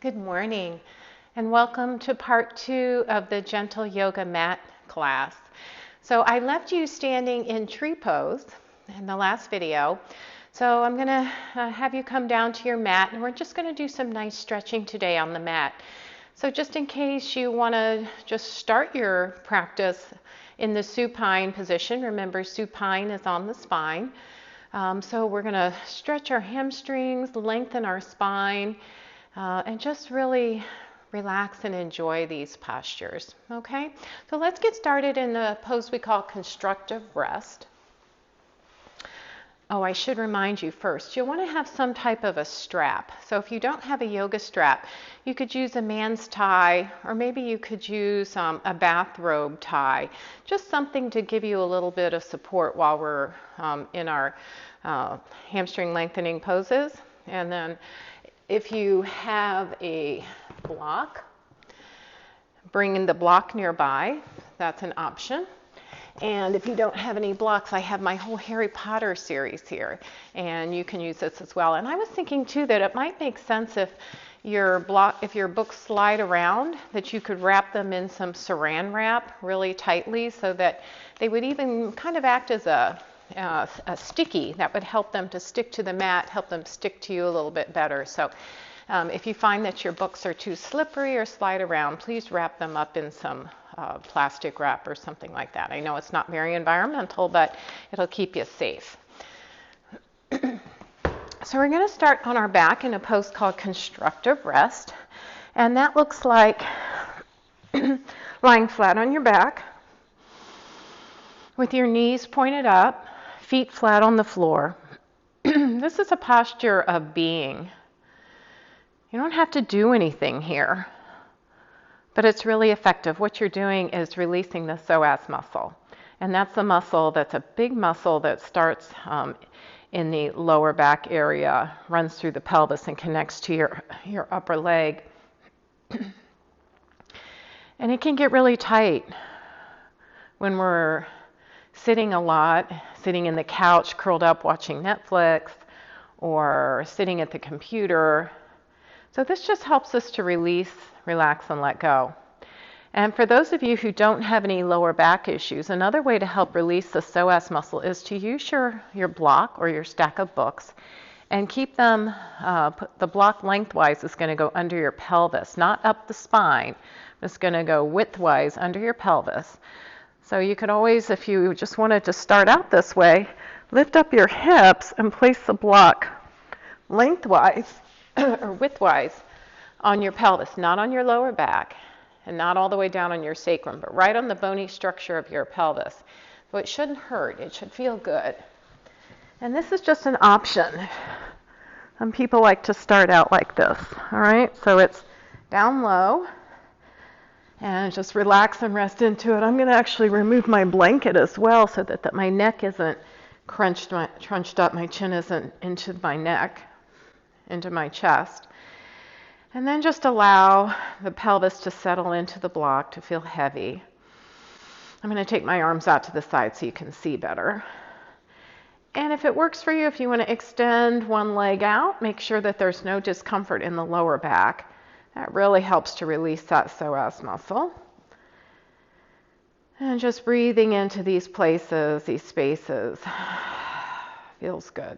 Good morning, and welcome to part 2 of the gentle yoga mat class. So I left you standing in tree pose in the last video. So I'm going to have you come down to your mat, and we're just going to do some nice stretching today on the mat. So just in case you want to just start your practice in the supine position, remember supine is on the spine. So we're going to stretch our hamstrings, lengthen our spine, and just really relax and enjoy these postures, okay? So let's get started in the pose we call constructive rest. Oh, I should remind you first, you'll want to have some type of a strap. So if you don't have a yoga strap, you could use a man's tie, or maybe you could use a bathrobe tie, just something to give you a little bit of support while we're in our hamstring lengthening poses. And then if you have a block, bring in the block nearby. That's an option. And if you don't have any blocks, I have my whole Harry Potter series here, and you can use this as well. And I was thinking too that it might make sense if your books slide around, that you could wrap them in some saran wrap really tightly so that they would even kind of act as a sticky that would help them to stick to the mat, help them stick to you a little bit better. So if you find that your books are too slippery or slide around, please wrap them up in some plastic wrap or something like that. I know it's not very environmental, but it'll keep you safe. So we're going to start on our back in a pose called constructive rest, and that looks like lying flat on your back with your knees pointed up, feet flat on the floor. This is a posture of being. You don't have to do anything here, but it's really effective. What you're doing is releasing the psoas muscle, and that's a muscle that's a big muscle that starts in the lower back area, runs through the pelvis and connects to your upper leg. And it can get really tight when we're sitting a lot, sitting in the couch curled up watching Netflix, or sitting at the computer. So this just helps us to release, relax, and let go. And for those of you who don't have any lower back issues, another way to help release the psoas muscle is to use your block or your stack of books and keep them, the block lengthwise is going to go under your pelvis, not up the spine. It's going to go widthwise under your pelvis. So you could always, if you just wanted to start out this way, lift up your hips and place the block lengthwise or widthwise on your pelvis, not on your lower back and not all the way down on your sacrum, but right on the bony structure of your pelvis. So it shouldn't hurt, it should feel good. And this is just an option. Some people like to start out like this, all right? So it's down low, and just relax and rest into it. I'm going to actually remove my blanket as well so that my neck isn't crunched up, my chin isn't into my neck, into my chest. And then just allow the pelvis to settle into the block, to feel heavy. I'm going to take my arms out to the side so you can see better. And if it works for you, if you want to extend one leg out, make sure that there's no discomfort in the lower back. That really helps to release that psoas muscle. And just breathing into these places, these spaces, feels good.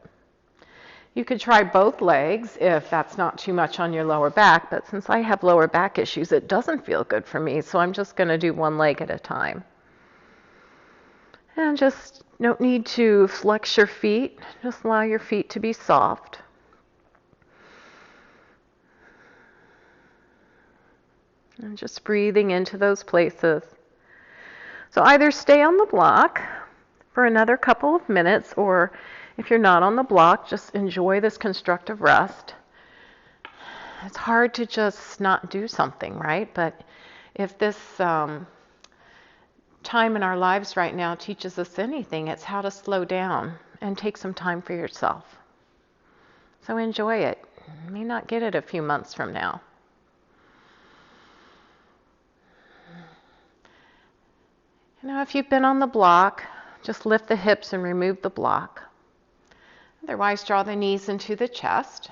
You could try both legs if that's not too much on your lower back, but since I have lower back issues, it doesn't feel good for me, so I'm just going to do one leg at a time. And just don't need to flex your feet, just allow your feet to be soft. And just breathing into those places. So either stay on the block for another couple of minutes, or if you're not on the block, just enjoy this constructive rest. It's hard to just not do something, right? But if this time in our lives right now teaches us anything, it's how to slow down and take some time for yourself. So enjoy it. You may not get it a few months from now. You know, if you've been on the block, just lift the hips and remove the block. Otherwise, draw the knees into the chest.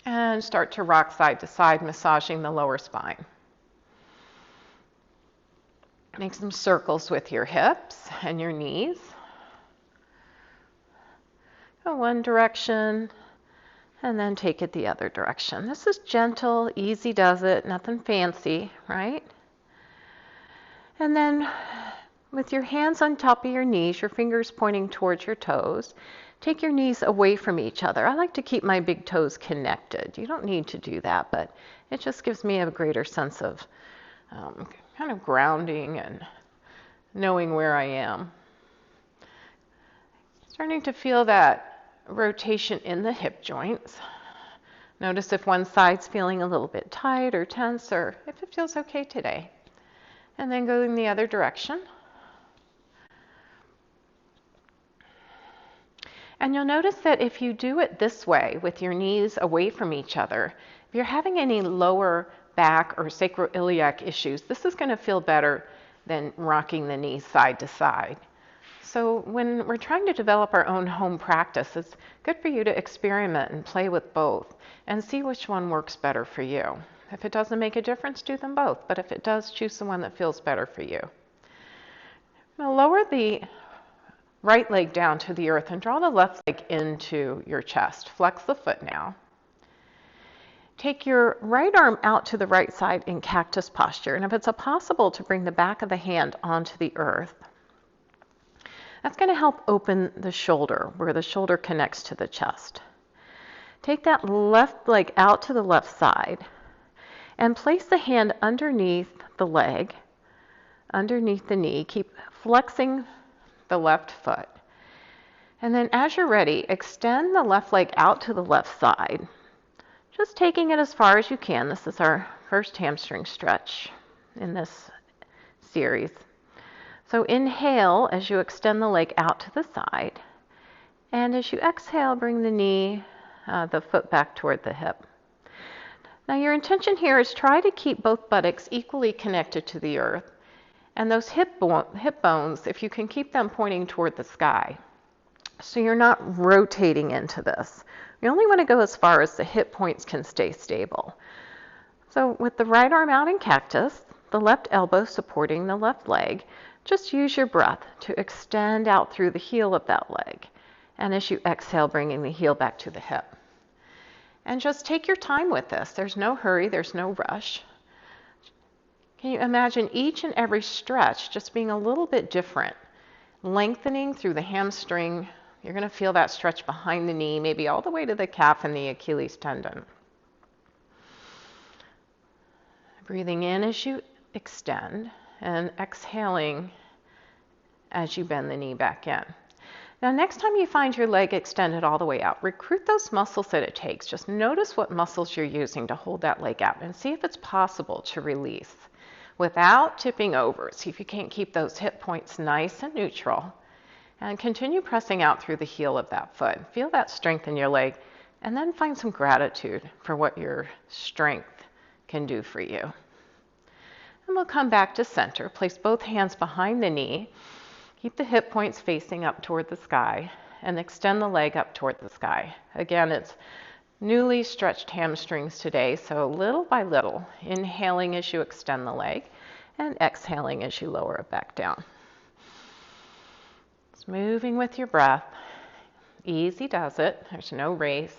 And start to rock side to side, massaging the lower spine. Make some circles with your hips and your knees. Go one direction and then take it the other direction. This is gentle, easy does it, nothing fancy, right? And then with your hands on top of your knees, your fingers pointing towards your toes, take your knees away from each other. I like to keep my big toes connected. You don't need to do that, but it just gives me a greater sense of kind of grounding and knowing where I am. Starting to feel that rotation in the hip joints. Notice if one side's feeling a little bit tight or tense, or if it feels okay today. And then go in the other direction. And you'll notice that if you do it this way, with your knees away from each other, if you're having any lower back or sacroiliac issues, this is going to feel better than rocking the knees side to side. So when we're trying to develop our own home practice, it's good for you to experiment and play with both and see which one works better for you. If it doesn't make a difference, do them both. But if it does, choose the one that feels better for you. Now lower the right leg down to the earth and draw the left leg into your chest. Flex the foot now. Take your right arm out to the right side in cactus posture. And if it's possible to bring the back of the hand onto the earth, that's going to help open the shoulder, where the shoulder connects to the chest. Take that left leg out to the left side and place the hand underneath the leg, underneath the knee. Keep flexing the left foot. And then as you're ready, extend the left leg out to the left side, just taking it as far as you can. This is our first hamstring stretch in this series. So inhale as you extend the leg out to the side. And as you exhale, bring the knee, the foot back toward the hip. Now your intention here is try to keep both buttocks equally connected to the earth. And those hip bones, if you can keep them pointing toward the sky. So you're not rotating into this. You only want to go as far as the hip points can stay stable. So with the right arm out in cactus, the left elbow supporting the left leg, just use your breath to extend out through the heel of that leg. And as you exhale, bringing the heel back to the hip. And just take your time with this. There's no hurry, there's no rush. Can you imagine each and every stretch just being a little bit different? Lengthening through the hamstring. You're going to feel that stretch behind the knee, maybe all the way to the calf and the Achilles tendon. Breathing in as you extend and exhaling as you bend the knee back in. Now, next time you find your leg extended all the way out, recruit those muscles that it takes. Just notice what muscles you're using to hold that leg out and see if it's possible to release without tipping over. See if you can't keep those hip points nice and neutral. And continue pressing out through the heel of that foot. Feel that strength in your leg, and then find some gratitude for what your strength can do for you. And we'll come back to center. Place both hands behind the knee. Keep the hip points facing up toward the sky, and extend the leg up toward the sky. Again, it's newly stretched hamstrings today, so little by little, inhaling as you extend the leg, and exhaling as you lower it back down. Just moving with your breath. Easy does it. There's no race.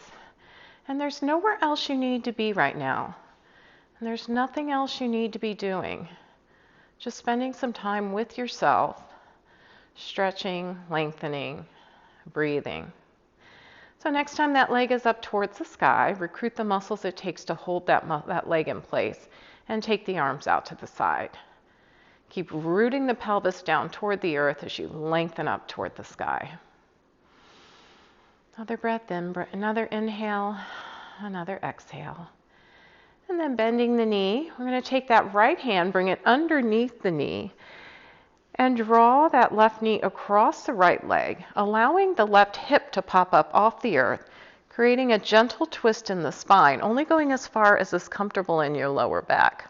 And there's nowhere else you need to be right now. And there's nothing else you need to be doing. Just spending some time with yourself, stretching, lengthening, breathing. So next time that leg is up towards the sky, recruit the muscles it takes to hold that leg in place, and take the arms out to the side. Keep rooting the pelvis down toward the earth as you lengthen up toward the sky. Another breath in, another inhale, another exhale. And then bending the knee, we're going to take that right hand, bring it underneath the knee, and draw that left knee across the right leg, allowing the left hip to pop up off the earth, creating a gentle twist in the spine, only going as far as is comfortable in your lower back.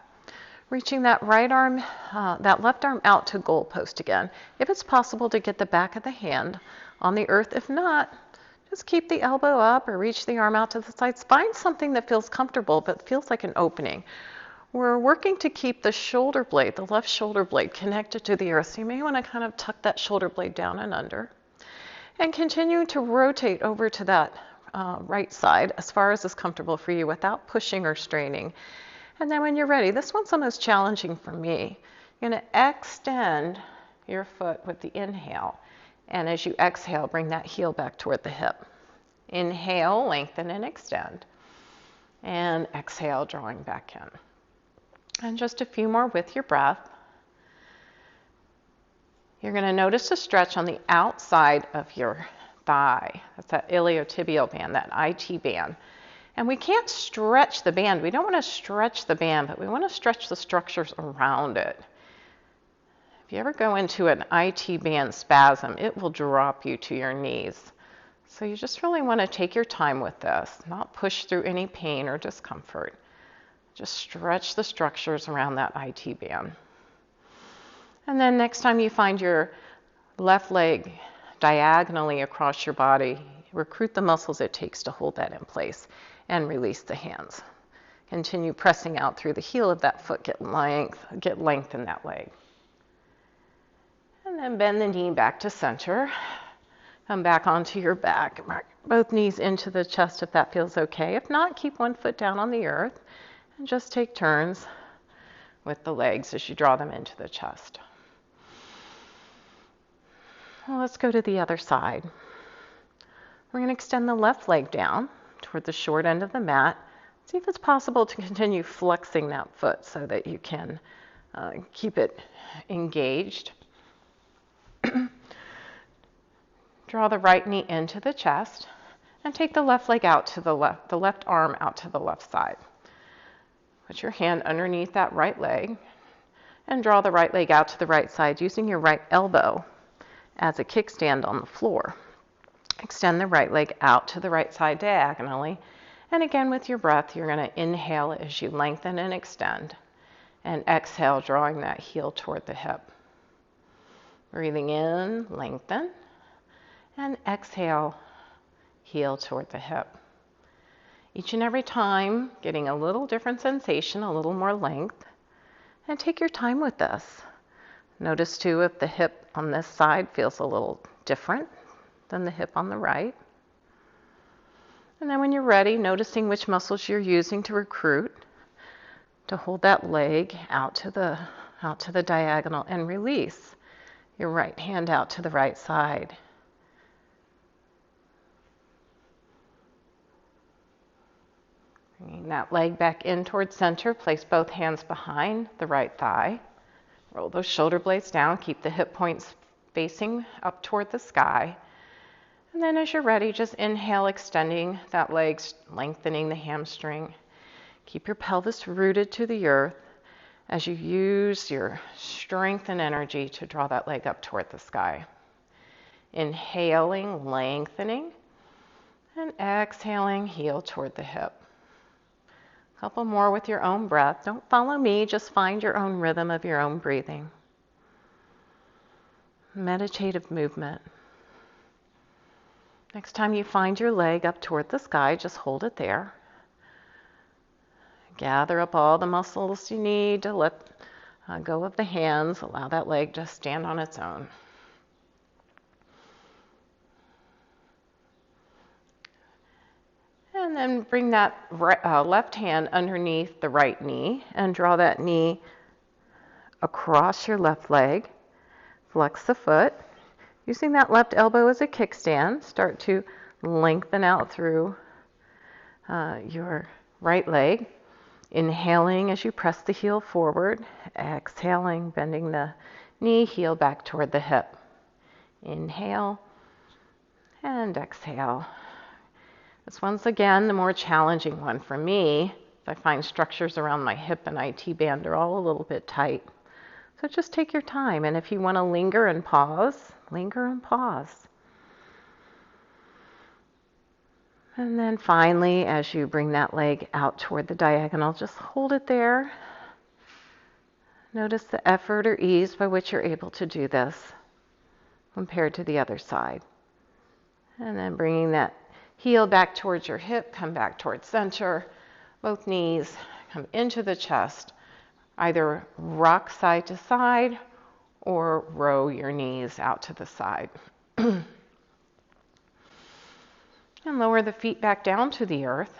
Reaching that right arm, that left arm out to goalpost again. If it's possible to get the back of the hand on the earth, if not, just keep the elbow up or reach the arm out to the sides. Find something that feels comfortable but feels like an opening. We're working to keep the shoulder blade, the left shoulder blade, connected to the earth. So you may want to kind of tuck that shoulder blade down and under. And continue to rotate over to that right side as far as is comfortable for you without pushing or straining. And then when you're ready, this one's the most challenging for me. You're going to extend your foot with the inhale. And as you exhale, bring that heel back toward the hip. Inhale, lengthen and extend. And exhale, drawing back in. And just a few more with your breath. You're going to notice a stretch on the outside of your thigh. That's that iliotibial band, that IT band. And we can't stretch the band. We don't want to stretch the band, but we want to stretch the structures around it. If you ever go into an IT band spasm, it will drop you to your knees. So you just really want to take your time with this, not push through any pain or discomfort. Just stretch the structures around that IT band. And then next time you find your left leg diagonally across your body, recruit the muscles it takes to hold that in place and release the hands. Continue pressing out through the heel of that foot, get length in that leg. And then bend the knee back to center. Come back onto your back. Both knees into the chest if that feels okay. If not, keep one foot down on the earth and just take turns with the legs as you draw them into the chest. Well, let's go to the other side. We're going to extend the left leg down toward the short end of the mat. See if it's possible to continue flexing that foot so that you can keep it engaged. Draw the right knee into the chest and take the left leg out to the left arm out to the left side. Put your hand underneath that right leg and draw the right leg out to the right side using your right elbow as a kickstand on the floor. Extend the right leg out to the right side diagonally. And again, with your breath, you're going to inhale as you lengthen and extend. And exhale, drawing that heel toward the hip. Breathing in, lengthen. And exhale, heel toward the hip. Each and every time, getting a little different sensation, a little more length. And take your time with this. Notice too if the hip on this side feels a little different than the hip on the right. And then when you're ready, noticing which muscles you're using to recruit to hold that leg out to the diagonal and release your right hand out to the right side. Bringing that leg back in towards center, place both hands behind the right thigh. Roll those shoulder blades down, keep the hip points facing up toward the sky. And then as you're ready, just inhale, extending that leg, lengthening the hamstring. Keep your pelvis rooted to the earth as you use your strength and energy to draw that leg up toward the sky. Inhaling, lengthening, and exhaling, heel toward the hip. A couple more with your own breath. Don't follow me, just find your own rhythm of your own breathing. Meditative movement. Next time you find your leg up toward the sky, just hold it there. Gather up all the muscles you need to let go of the hands. Allow that leg to stand on its own. And then bring that left hand underneath the right knee and draw that knee across your left leg. Flex the foot. Using that left elbow as a kickstand, start to lengthen out through your right leg. Inhaling as you press the heel forward. Exhaling, bending the knee, heel back toward the hip. Inhale and exhale. This one's again the more challenging one for me. I find structures around my hip and IT band are all a little bit tight. So just take your time, and if you want to linger and pause, linger and pause. And then finally, as you bring that leg out toward the diagonal, just hold it there. Notice the effort or ease by which you're able to do this compared to the other side. And then bringing that Heel back towards your hip, come back towards center. Both knees come into the chest. Either rock side to side or row your knees out to the side. And lower the feet back down to the earth.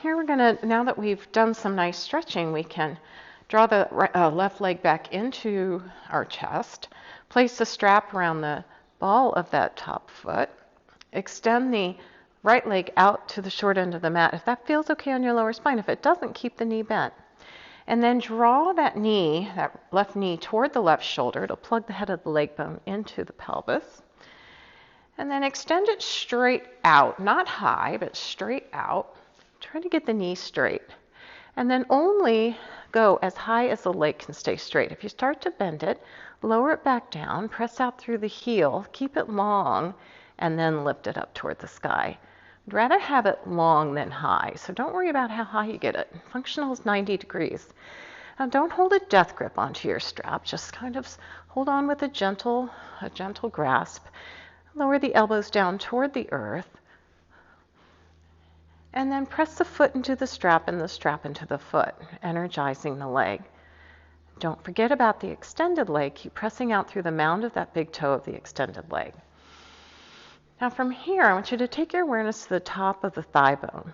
Here we're going to, now that we've done some nice stretching, we can draw the left leg back into our chest, place the strap around the ball of that top foot, extend the right leg out to the short end of the mat. If that feels okay on your lower spine, if it doesn't, keep the knee bent. And then draw that knee, that left knee toward the left shoulder. It'll plug the head of the leg bone into the pelvis. And then extend it straight out, not high, but straight out. Try to get the knee straight. And then only go as high as the leg can stay straight. If you start to bend it, lower it back down, press out through the heel, keep it long, and then lift it up toward the sky. I'd rather have it long than high, so don't worry about how high you get it. Functional is 90 degrees. Now don't hold a death grip onto your strap, just kind of hold on with a gentle grasp. Lower the elbows down toward the earth. And then press the foot into the strap and the strap into the foot, energizing the leg. Don't forget about the extended leg. Keep pressing out through the mound of that big toe of the extended leg. Now from here, I want you to take your awareness to the top of the thigh bone.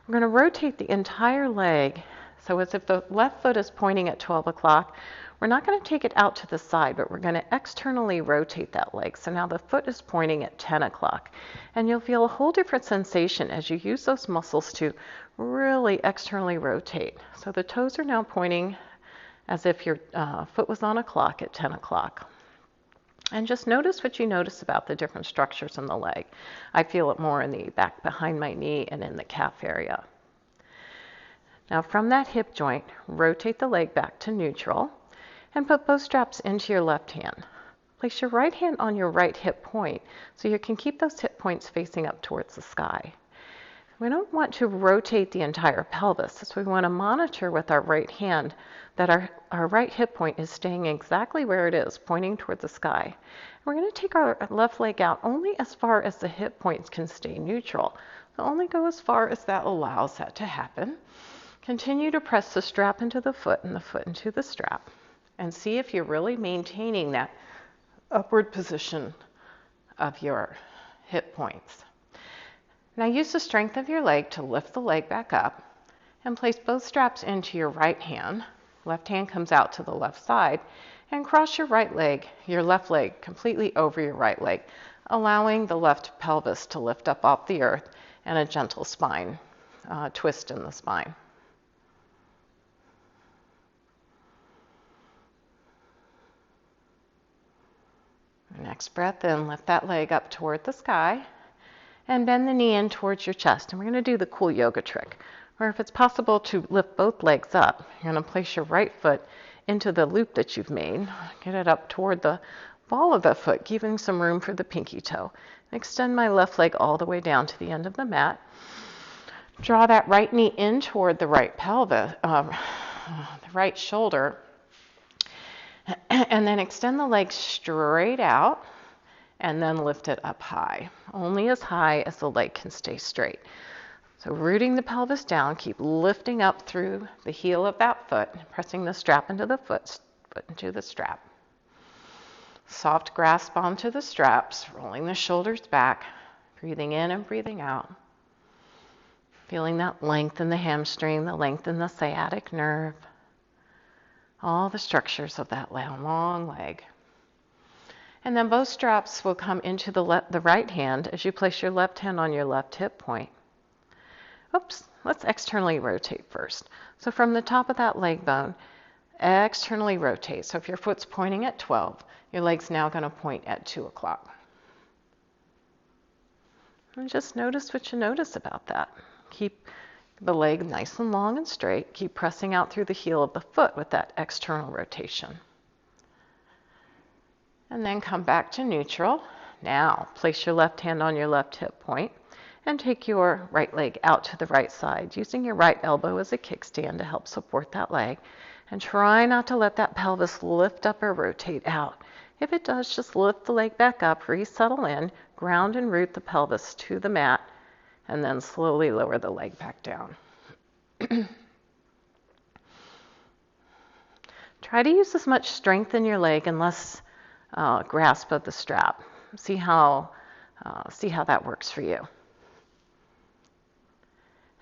We're going to rotate the entire leg, so as if the left foot is pointing at 12 o'clock. We're not going to take it out to the side, but we're going to externally rotate that leg. So now the foot is pointing at 10 o'clock. And you'll feel a whole different sensation as you use those muscles to really externally rotate. So the toes are now pointing as if your foot was on a clock at 10 o'clock. And just notice what you notice about the different structures in the leg. I feel it more in the back behind my knee and in the calf area. Now from that hip joint, rotate the leg back to neutral and put both straps into your left hand. Place your right hand on your right hip point so you can keep those hip points facing up towards the sky. We don't want to rotate the entire pelvis, so we want to monitor with our right hand that our right hip point is staying exactly where it is, pointing toward the sky. We're going to take our left leg out only as far as the hip points can stay neutral. So only go as far as that allows that to happen. Continue to press the strap into the foot and the foot into the strap, and see if you're really maintaining that upward position of your hip points. Now use the strength of your leg to lift the leg back up and place both straps into your right hand. Left hand comes out to the left side and cross your left leg completely over your right leg, allowing the left pelvis to lift up off the earth and a gentle spine twist in the spine. Next breath in, lift that leg up toward the sky and bend the knee in towards your chest. And we're going to do the cool yoga trick, where if it's possible to lift both legs up, you're going to place your right foot into the loop that you've made. Get it up toward the ball of the foot, giving some room for the pinky toe. Extend my left leg all the way down to the end of the mat. Draw that right knee in toward the right pelvis, the right shoulder. And then extend the leg straight out and then lift it up high, only as high as the leg can stay straight. So rooting the pelvis down, keep lifting up through the heel of that foot, pressing the strap into the foot into the strap. Soft grasp onto the straps, rolling the shoulders back, breathing in and breathing out. Feeling that length in the hamstring, the length in the sciatic nerve. All the structures of that long leg. And then both straps will come into the right hand as you place your left hand on your left hip point. Oops, let's externally rotate first. So from the top of that leg bone, externally rotate. So if your foot's pointing at 12, your leg's now going to point at 2 o'clock. And just notice what you notice about that. Keep the leg nice and long and straight. Keep pressing out through the heel of the foot with that external rotation. And then come back to neutral. Now place your left hand on your left hip point and take your right leg out to the right side, using your right elbow as a kickstand to help support that leg. And try not to let that pelvis lift up or rotate out. If it does, just lift the leg back up, resettle in, ground and root the pelvis to the mat, and then slowly lower the leg back down. Try to use as much strength in your leg and less grasp of the strap. See how that works for you.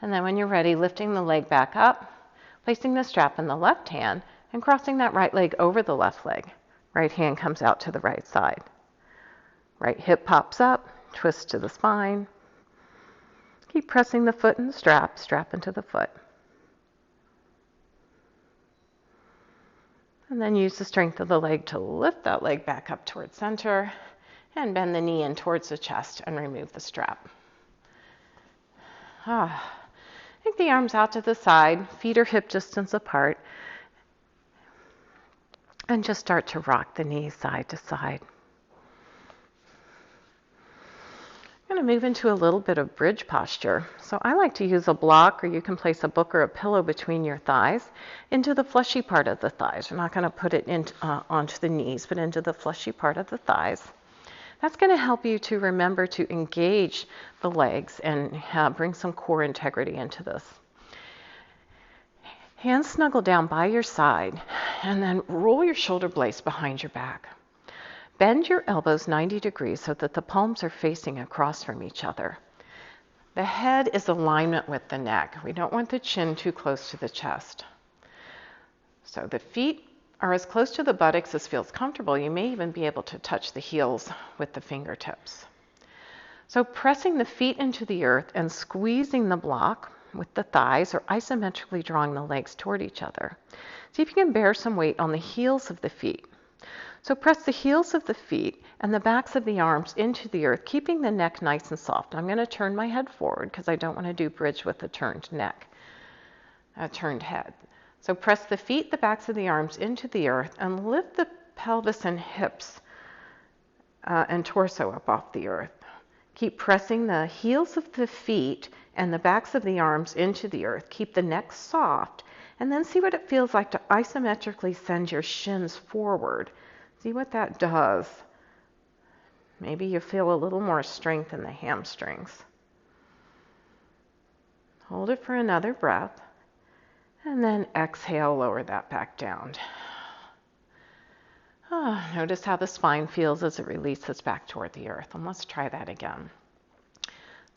And then when you're ready, lifting the leg back up, placing the strap in the left hand, and crossing that right leg over the left leg. Right hand comes out to the right side. Right hip pops up, twist to the spine. Keep pressing the foot in the strap, strap into the foot. And then use the strength of the leg to lift that leg back up towards center and bend the knee in towards the chest and remove the strap. Take the arms out to the side, feet are hip distance apart, and just start to rock the knees side to side. I'm going to move into a little bit of bridge posture. So I like to use a block, or you can place a book or a pillow between your thighs into the fleshy part of the thighs. We're not going to put it onto the knees, but into the fleshy part of the thighs. That's going to help you to remember to engage the legs and bring some core integrity into this. Hands snuggle down by your side, and then roll your shoulder blades behind your back. Bend your elbows 90 degrees so that the palms are facing across from each other. The head is alignment with the neck. We don't want the chin too close to the chest. So the feet are as close to the buttocks as feels comfortable. You may even be able to touch the heels with the fingertips. So pressing the feet into the earth and squeezing the block with the thighs, or isometrically drawing the legs toward each other. See if you can bear some weight on the heels of the feet. So press the heels of the feet and the backs of the arms into the earth, keeping the neck nice and soft. I'm going to turn my head forward because I don't want to do bridge with a turned neck, a turned head. So press the feet, the backs of the arms into the earth, and lift the pelvis and hips and torso up off the earth. Keep pressing the heels of the feet and the backs of the arms into the earth. Keep the neck soft, and then see what it feels like to isometrically send your shins forward. See what that does. Maybe you feel a little more strength in the hamstrings. Hold it for another breath, and then exhale, lower that back down. Notice how the spine feels as it releases back toward the earth. And let's try that again.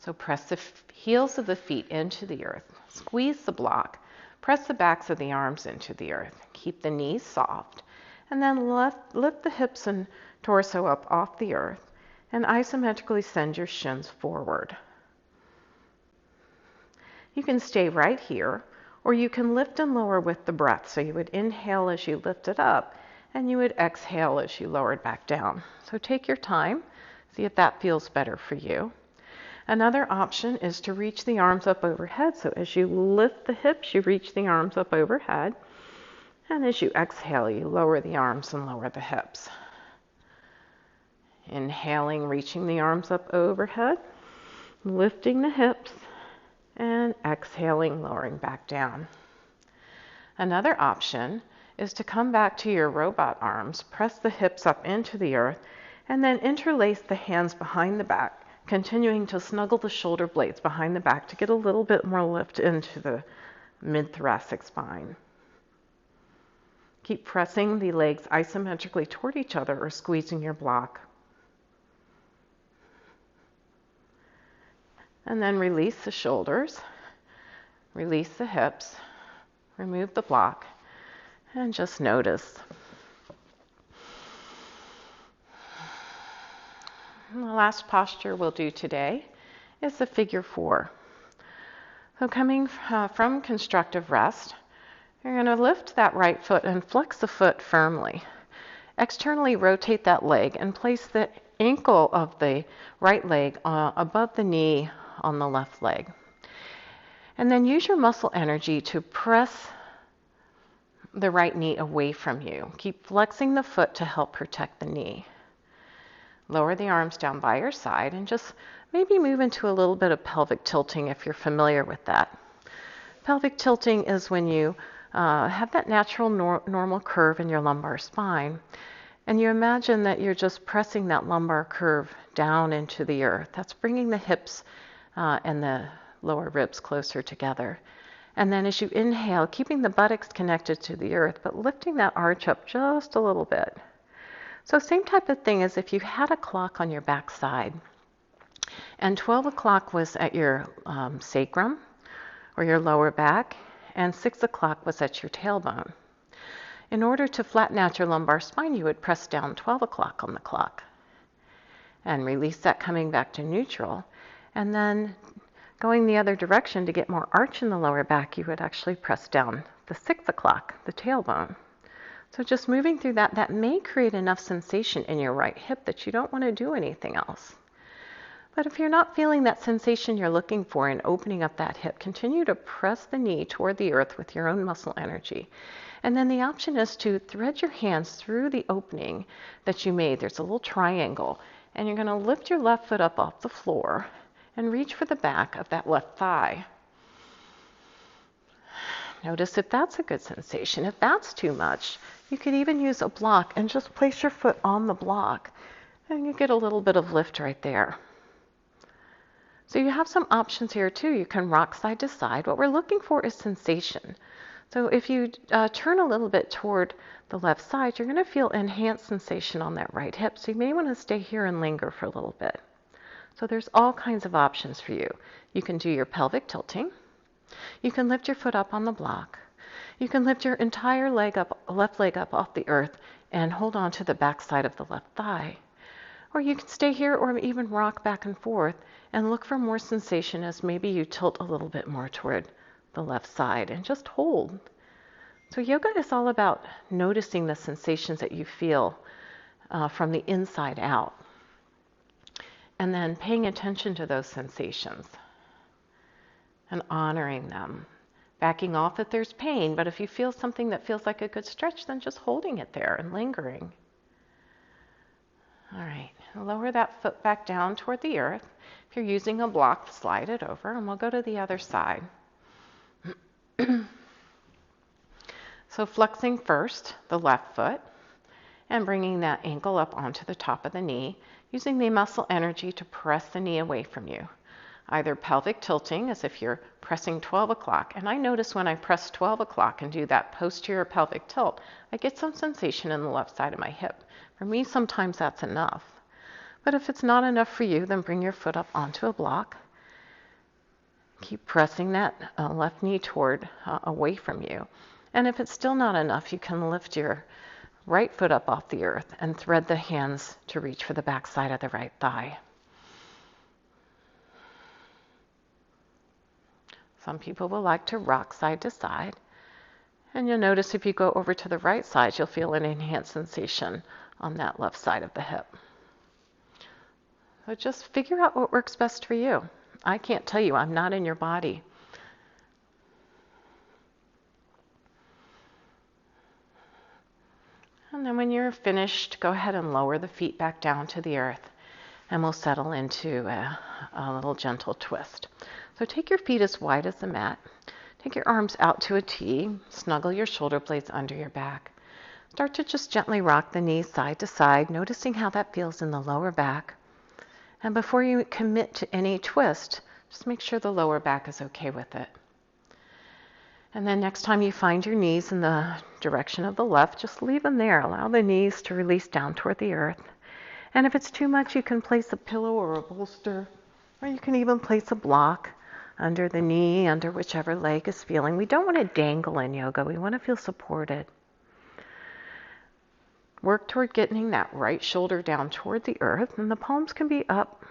So press the heels of the feet into the earth. Squeeze the block. Press the backs of the arms into the earth. Keep the knees soft. And then lift the hips and torso up off the earth. And isometrically send your shins forward. You can stay right here, or you can lift and lower with the breath. So you would inhale as you lift it up, and you would exhale as you lower it back down. So take your time, see if that feels better for you. Another option is to reach the arms up overhead. So as you lift the hips, you reach the arms up overhead. And as you exhale, you lower the arms and lower the hips. Inhaling, reaching the arms up overhead, lifting the hips, and exhaling, lowering back down. Another option is to come back to your robot arms, press the hips up into the earth, and then interlace the hands behind the back, continuing to snuggle the shoulder blades behind the back to get a little bit more lift into the mid-thoracic spine. Keep pressing the legs isometrically toward each other or squeezing your block. And then release the shoulders, release the hips, remove the block, and just notice. And the last posture we'll do today is the figure 4. So coming from constructive rest, you're going to lift that right foot and flex the foot firmly. Externally rotate that leg and place the ankle of the right leg above the knee on the left leg. And then use your muscle energy to press the right knee away from you. Keep flexing the foot to help protect the knee. Lower the arms down by your side and just maybe move into a little bit of pelvic tilting if you're familiar with that. Pelvic tilting is when you have that natural normal curve in your lumbar spine. And you imagine that you're just pressing that lumbar curve down into the earth. That's bringing the hips and the lower ribs closer together. And then as you inhale, keeping the buttocks connected to the earth, but lifting that arch up just a little bit. So same type of thing as if you had a clock on your back side, and 12 o'clock was at your sacrum or your lower back, and 6 o'clock was at your tailbone. In order to flatten out your lumbar spine, you would press down 12 o'clock on the clock and release that, coming back to neutral. And then going the other direction to get more arch in the lower back, you would actually press down the 6 o'clock, the tailbone. So just moving through that, that may create enough sensation in your right hip that you don't want to do anything else. But if you're not feeling that sensation you're looking for in opening up that hip, continue to press the knee toward the earth with your own muscle energy. And then the option is to thread your hands through the opening that you made. There's a little triangle, and you're going to lift your left foot up off the floor and reach for the back of that left thigh. Notice if that's a good sensation. If that's too much, you could even use a block and just place your foot on the block, and you get a little bit of lift right there. So you have some options here too. You can rock side to side. What we're looking for is sensation. So if you turn a little bit toward the left side, you're going to feel enhanced sensation on that right hip. So you may want to stay here and linger for a little bit. So there's all kinds of options for you. You can do your pelvic tilting. You can lift your foot up on the block. You can lift your entire leg up, left leg up off the earth and hold on to the back side of the left thigh. Or you can stay here or even rock back and forth and look for more sensation as maybe you tilt a little bit more toward the left side and just hold. So yoga is all about noticing the sensations that you feel from the inside out, and then paying attention to those sensations and honoring them. Backing off if there's pain, but if you feel something that feels like a good stretch, then just holding it there and lingering. All right, lower that foot back down toward the earth. If you're using a block, slide it over, and we'll go to the other side. So flexing first the left foot and bringing that ankle up onto the top of the knee, using the muscle energy to press the knee away from you. Either pelvic tilting, as if you're pressing 12 o'clock. And I notice when I press 12 o'clock and do that posterior pelvic tilt, I get some sensation in the left side of my hip. For me, sometimes that's enough. But if it's not enough for you, then bring your foot up onto a block. Keep pressing that left knee toward away from you. And if it's still not enough, you can lift your right foot up off the earth and thread the hands to reach for the back side of the right thigh. Some people will like to rock side to side. And you'll notice if you go over to the right side, you'll feel an enhanced sensation on that left side of the hip. So just figure out what works best for you. I can't tell you, I'm not in your body. And then when you're finished, go ahead and lower the feet back down to the earth, and we'll settle into a little gentle twist. So take your feet as wide as the mat. Take your arms out to a T. Snuggle your shoulder blades under your back. Start to just gently rock the knees side to side, noticing how that feels in the lower back. And before you commit to any twist, just make sure the lower back is okay with it. And then next time you find your knees in the direction of the left, just leave them there. Allow the knees to release down toward the earth. And if it's too much, you can place a pillow or a bolster, or you can even place a block under the knee, under whichever leg is feeling. We don't want to dangle in yoga. We want to feel supported. Work toward getting that right shoulder down toward the earth, and the palms can be up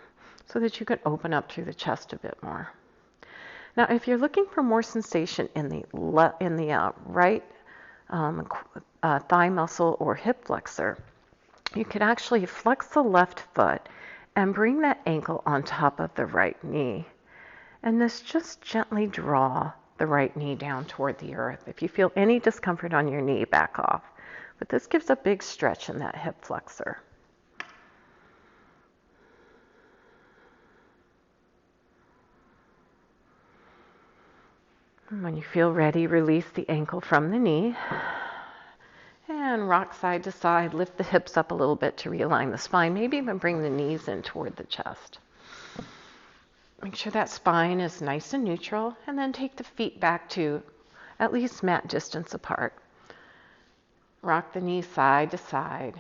so that you can open up through the chest a bit more. Now, if you're looking for more sensation in the right thigh muscle or hip flexor, you could actually flex the left foot and bring that ankle on top of the right knee. And this just gently draw the right knee down toward the earth. If you feel any discomfort on your knee, back off. But this gives a big stretch in that hip flexor. And when you feel ready, release the ankle from the knee. And And rock side to side. Lift the hips up a little bit to realign the spine. Maybe even bring the knees in toward the chest. Make sure that spine is nice and neutral, and then take the feet back to at least mat distance apart. Rock the knees side to side.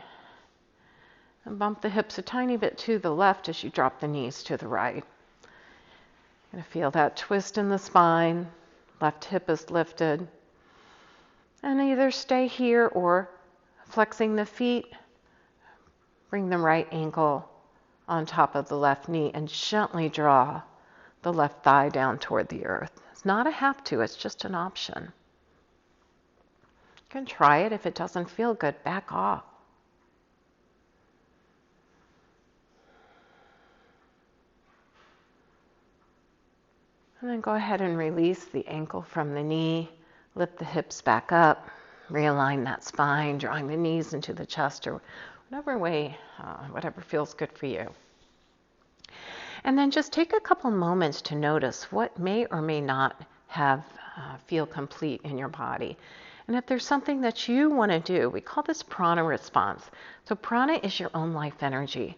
And bump the hips a tiny bit to the left as you drop the knees to the right. You're going to feel that twist in the spine. Left hip is lifted. And either stay here or flexing the feet, bring the right ankle on top of the left knee and gently draw the left thigh down toward the earth. It's not a have to, it's just an option. You can try it. If it doesn't feel good, back off. And then go ahead and release the ankle from the knee. Lift the hips back up. Realign that spine, drawing the knees into the chest or whatever way, whatever feels good for you. And then just take a couple moments to notice what may or may not have feel complete in your body. And if there's something that you want to do, we call this prana response. So prana is your own life energy.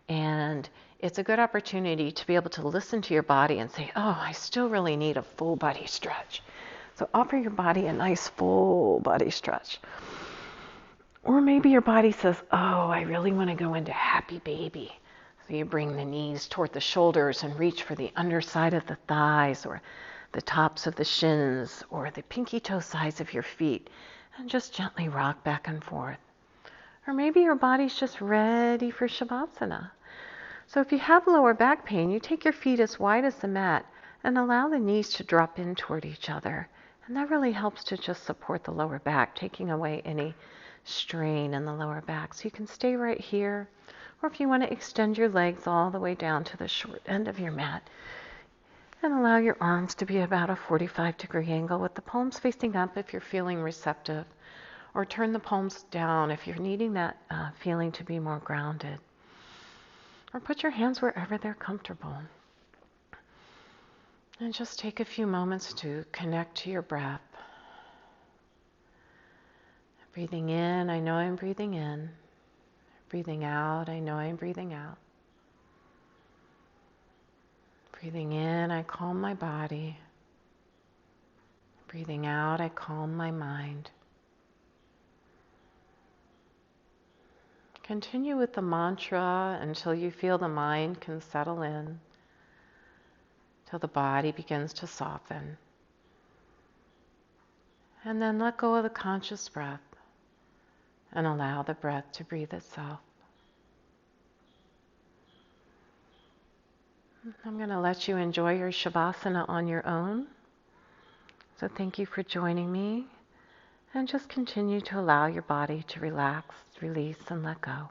And it's a good opportunity to be able to listen to your body and say, oh, I still really need a full body stretch. So offer your body a nice full body stretch. Or maybe your body says, oh, I really want to go into happy baby. So you bring the knees toward the shoulders and reach for the underside of the thighs or the tops of the shins or the pinky toe sides of your feet and just gently rock back and forth. Or maybe your body's just ready for Shavasana. So if you have lower back pain, you take your feet as wide as the mat and allow the knees to drop in toward each other. And that really helps to just support the lower back, taking away any strain in the lower back. So you can stay right here. Or if you want to extend your legs all the way down to the short end of your mat and allow your arms to be about a 45-degree angle with the palms facing up if you're feeling receptive. Or turn the palms down if you're needing that feeling to be more grounded. Or put your hands wherever they're comfortable. And just take a few moments to connect to your breath. Breathing in, I know I'm breathing in. Breathing out, I know I'm breathing out. Breathing in, I calm my body. Breathing out, I calm my mind. Continue with the mantra until you feel the mind can settle in, till the body begins to soften. And then let go of the conscious breath and allow the breath to breathe itself. I'm going to let you enjoy your Shavasana on your own. So thank you for joining me. And just continue to allow your body to relax, release, and let go.